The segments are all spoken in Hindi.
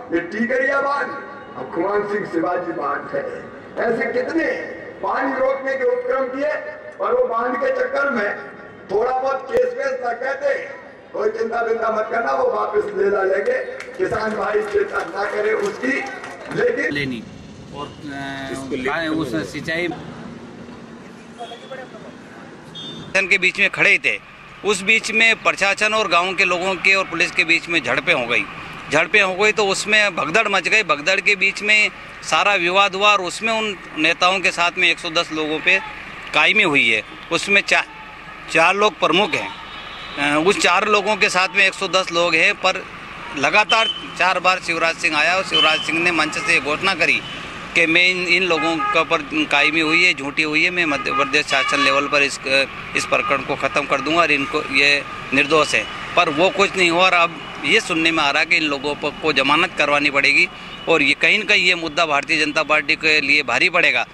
ये टीकरिया बांध, अब खुमान सिंह शिवाजी बांध है। ऐसे कितने पानी रोकने के उपक्रम किए, और वो बांध के चक्कर में थोड़ा बहुत केस वेस न कहते, कोई चिंता बिंता मत करना, वो वापस ले लेंगे। किसान भाई चिंता ना करे उसकी, लेकिन लेनी और उस सिंचाई के बीच में खड़े थे। उस बीच में प्रशासन और गांव के लोगों के और पुलिस के बीच में झड़पें हो गई तो उसमें भगदड़ मच गई। भगदड़ के बीच में सारा विवाद हुआ और उसमें उन नेताओं के साथ में 110 लोगों पे कायमी हुई है। उसमें चार लोग प्रमुख हैं। उस 4 लोगों के साथ में 110 लोग हैं, पर लगातार 4 बार शिवराज सिंह आया और शिवराज सिंह ने मंच से घोषणा करी कि मैं इन लोगों के ऊपर कायमी हुई है, झूठी हुई है, मैं मध्य प्रदेश शासन लेवल पर इस प्रकरण को ख़त्म कर दूंगा और इनको ये निर्दोष है। पर वो कुछ नहीं हुआ और अब ये सुनने में आ रहा है कि इन लोगों को जमानत करवानी पड़ेगी और ये कहीं न कहीं ये मुद्दा भारतीय जनता पार्टी के लिए भारी पड़ेगा।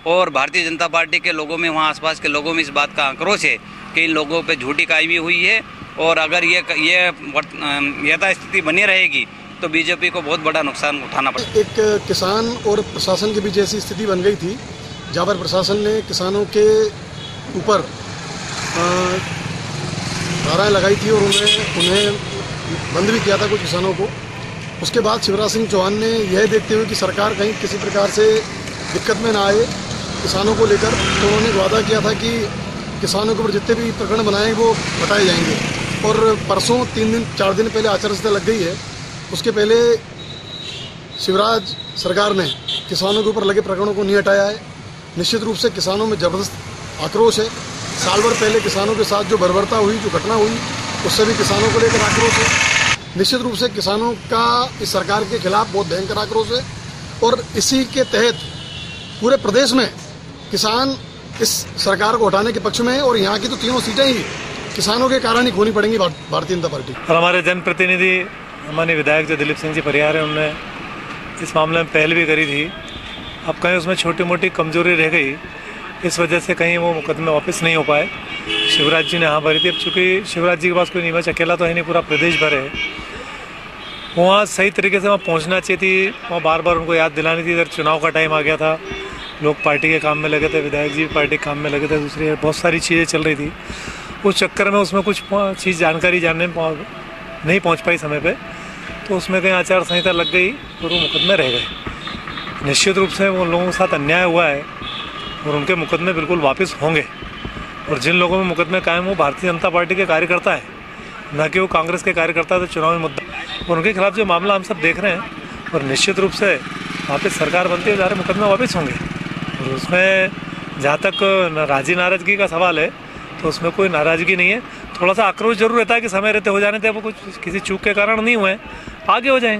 और भारतीय जनता पार्टी के लोगों में, वहाँ आसपास के लोगों में इस बात का आक्रोश है कि इन लोगों पे झूठी कायमी हुई है और अगर ये यथास्थिति बनी रहेगी तो बीजेपी को बहुत बड़ा नुकसान उठाना पड़ेगा। एक किसान और प्रशासन के बीच ऐसी स्थिति बन गई थी जहाँ पर प्रशासन ने किसानों के ऊपर धाराएं लगाई थी और उन्हें बंद भी किया था कुछ किसानों को। उसके बाद शिवराज सिंह चौहान ने यह देखते हुए कि सरकार कहीं किसी प्रकार से दिक्कत में ना आए किसानों को लेकर, तो उन्होंने वादा किया था कि किसानों के ऊपर जितने भी प्रकरण बनाए वो हटाए जाएंगे। और परसों 4 दिन पहले आचार संहिता लग गई है, उसके पहले शिवराज सरकार ने किसानों के ऊपर लगे प्रकरणों को नहीं हटाया है। निश्चित रूप से किसानों में जबरदस्त आक्रोश है। साल भर पहले किसानों के साथ जो बर्बरता हुई, जो घटना हुई, उससे भी किसानों को लेकर आक्रोश है। निश्चित रूप से किसानों का इस सरकार के खिलाफ बहुत भयंकर आक्रोश है और इसी के तहत पूरे प्रदेश में किसान इस सरकार को हटाने के पक्ष में है और यहाँ की तो 3 सीटें ही किसानों के कारण ही खोनी पड़ेंगी भारतीय जनता पार्टी। और हमारे जनप्रतिनिधि, हमारे विधायक जो दिलीप सिंह जी परिहार हैं, उन्होंने इस मामले में पहल भी करी थी। अब कहीं उसमें छोटी मोटी कमजोरी रह गई, इस वजह से कहीं वो मुकदमे वापस नहीं हो पाए। शिवराज जी ने हाँ भरी थी। अब चूँकि शिवराज जी के पास कोई नहीं, बस अकेला तो है नहीं, पूरा प्रदेश भर है। वहाँ सही तरीके से वहाँ पहुँचना चाहिए थी, वहाँ बार बार उनको याद दिलानी थी। इधर चुनाव का टाइम आ गया था, लोग पार्टी के काम में लगे थे, विधायक जी पार्टी के काम में लगे थे, दूसरी बहुत सारी चीज़ें चल रही थी। उस चक्कर में उसमें कुछ चीज़ जानकारी जानने में नहीं पहुँच पाई समय पर, तो उसमें कहीं आचार संहिता लग गई और वो मुकदमे रह गए। निश्चित रूप से वो लोगों के साथ अन्याय हुआ है और उनके मुकदमे बिल्कुल वापस होंगे। और जिन लोगों में मुकदमे कायम, वो भारतीय जनता पार्टी के कार्यकर्ता है, न कि वो कांग्रेस के कार्यकर्ता थे चुनावी मुद्दा। और उनके खिलाफ जो मामला हम सब देख रहे हैं, और निश्चित रूप से वापस सरकार बनती है, सारे मुकदमे वापस होंगे। और उसमें जहाँ तक राजी नाराज़गी का सवाल है, तो उसमें कोई नाराज़गी नहीं है। थोड़ा सा आक्रोश जरूर रहता है कि समय रहते हो जाने थे, वो कुछ किसी चूक के कारण नहीं हुए, आगे हो जाएंगे।